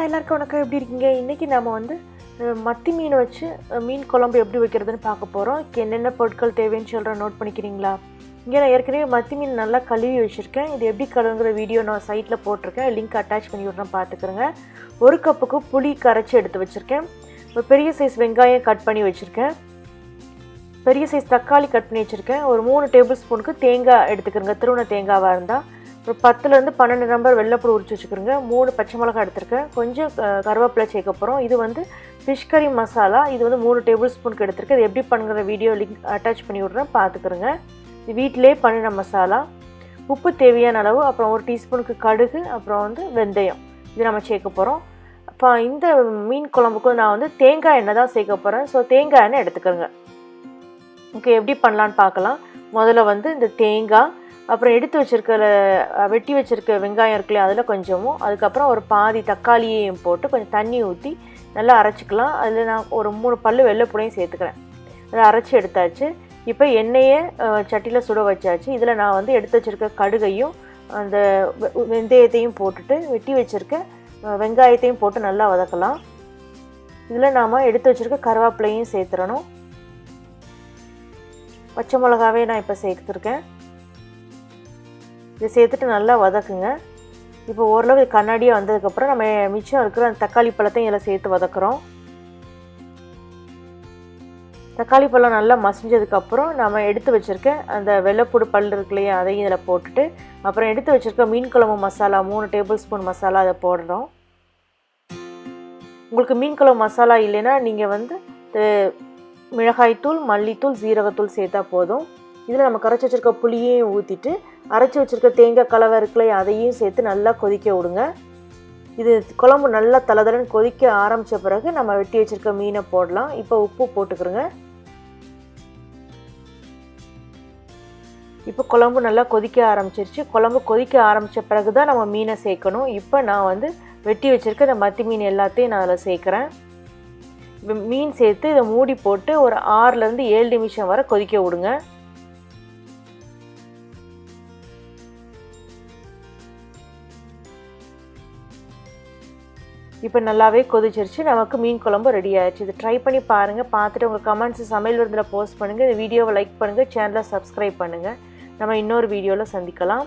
எல்லாருக்கும் வணக்கம். எப்படி இருக்கீங்க? இன்றைக்கி நம்ம வந்து மத்தி மீன் வச்சு மீன் குழம்பு எப்படி வைக்கிறதுன்னு பார்க்க போகிறோம். என்னென்ன பொருட்கள் தேவைன்னு சொல்கிறேன், நோட் பண்ணிக்கிறீங்களா? இங்கே நான் ஏற்கனவே மத்தி மீன் நல்லா கழுவி வச்சுருக்கேன். இது எப்படி கழுவுங்கிற வீடியோ நான் சைட்டில் போட்டிருக்கேன், லிங்க் அட்டாச் பண்ணி விட்றேன், பார்த்துக்கிறேங்க. ஒரு கப்புக்கு புளி கரைச்சி எடுத்து வச்சுருக்கேன். ஒரு பெரிய சைஸ் வெங்காயம் கட் பண்ணி வச்சுருக்கேன். பெரிய சைஸ் தக்காளி கட் பண்ணி வச்சுருக்கேன். ஒரு 3 டேபிள் ஸ்பூனுக்கு தேங்காய் எடுத்துக்கிறேங்க, திருவண்ண தேங்காவாக இருந்தால். ஒரு 10லேருந்து 12 நம்பர் வெள்ளைப்பூடு உரிச்சு வச்சுக்கிறோங்க. 3 பச்சை மிளகாய் எடுத்துருக்கேன். கொஞ்சம் கருவேப்பிலை சேர்க்க போகிறோம். இது வந்து ஃபிஷ் கறி மசாலா. இது வந்து 3 டேபிள் ஸ்பூனுக்கு எடுத்துருக்கேன். இது எப்படி பண்ணுற வீடியோ லிங்க் அட்டாச் பண்ணி விட்றேன், பார்த்துக்கிறேங்க. இது வீட்டிலே பண்ணின மசாலா. உப்பு தேவையான அளவு, அப்புறம் 1 டீஸ்பூனுக்கு கடுகு, அப்புறம் வந்து வெந்தயம், இது நம்ம சேர்க்க போகிறோம். இப்போ இந்த மீன் குழம்புக்கும் நான் வந்து தேங்காய் எண்ணெய் தான் சேர்க்க போகிறேன். ஸோ தேங்காய் எண்ணெய் எடுத்துக்கிறேங்க. ஓகே, எப்படி பண்ணலான்னு பார்க்கலாம். முதல்ல வந்து இந்த தேங்காய், அப்புறம் எடுத்து வச்சுருக்கிற வெட்டி வச்சுருக்க வெங்காயம் இருக்குல்லையா, அதில் கொஞ்சமும், அதுக்கப்புறம் ஒரு பாதி தக்காளியையும் போட்டு கொஞ்சம் தண்ணி ஊற்றி நல்லா அரைச்சிக்கலாம். அதில் நான் ஒரு 3 பல்லு வெள்ளைப்பூடையும் சேர்த்துக்கிறேன். அதை அரைச்சி எடுத்தாச்சு. இப்போ எண்ணெயை சட்டியில் சுட வச்சாச்சு. இதில் நான் வந்து எடுத்து வச்சுருக்க கடுகையும் அந்த வெந்தயத்தையும் போட்டுட்டு வெட்டி வச்சுருக்க வெங்காயத்தையும் போட்டு நல்லா வதக்கலாம். இதில் நாம் எடுத்து வச்சுருக்க கருவேப்பிலையும் சேர்த்துடணும். பச்சை மிளகாவே நான் இப்போ சேர்த்துருக்கேன். இதை சேர்த்துட்டு நல்லா வதக்குங்க. இப்போ ஓரளவு கண்ணாடியாக வந்ததுக்கப்புறம் நம்ம மிச்சம் இருக்கிற அந்த தக்காளி பழத்தையும் இதில் சேர்த்து வதக்குறோம். தக்காளி பழம் நல்லா மசிஞ்சதுக்கப்புறம் நம்ம எடுத்து வச்சுருக்க அந்த வெள்ளைப்பூடு பல் இருக்கு இல்லையா, அதையும் இதில் போட்டுட்டு, அப்புறம் எடுத்து வச்சுருக்க மீன் குழம்பு மசாலா 3 டேபிள் ஸ்பூன் மசாலா அதை போடுறோம். உங்களுக்கு மீன் குழம்பு மசாலா இல்லைன்னா நீங்கள் வந்து மிளகாய்த்தூள், மல்லித்தூள், ஜீரகத்தூள் சேர்த்தா போதும். இதில் நம்ம கரைச்சி வச்சுருக்க புளியையும் ஊற்றிட்டு அரைச்சி வச்சுருக்க தேங்காய் கலவை இருக்குல்லையே, அதையும் சேர்த்து நல்லா கொதிக்க விடுங்க. இது குழம்பு நல்லா தளதளன்னு கொதிக்க ஆரம்பித்த பிறகு நம்ம வெட்டி வச்சுருக்க மீனை போடலாம். இப்போ உப்பு போட்டுக்கிறோங்க. இப்போ குழம்பு நல்லா கொதிக்க ஆரம்பிச்சிருச்சு. குழம்பு கொதிக்க ஆரம்பித்த பிறகு தான் நம்ம மீனை சேர்க்கணும். இப்போ நான் வந்து வெட்டி வச்சுருக்க இந்த மத்தி மீன் எல்லாத்தையும் நான் அதில் சேர்க்குறேன். இப்போ மீன் சேர்த்து இதை மூடி போட்டு ஒரு 6லேருந்து 7 நிமிஷம் வரை கொதிக்க விடுங்க. இப்போ நல்லாவே கொதிச்சிருச்சு. நமக்கு மீன் குழம்பு ரெடி ஆயிடுச்சு. இது ட்ரை பண்ணி பாருங்கள். பார்த்துட்டு உங்கள் கமெண்ட்ஸ் சமையல் விருந்தில் போஸ்ட் பண்ணுங்கள். இந்த வீடியோவை லைக் பண்ணுங்கள், சேனலை சப்ஸ்கிரைப் பண்ணுங்கள். நம்ம இன்னொரு வீடியோவில் சந்திக்கலாம்.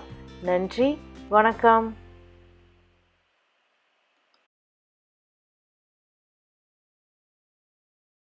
நன்றி, வணக்கம்.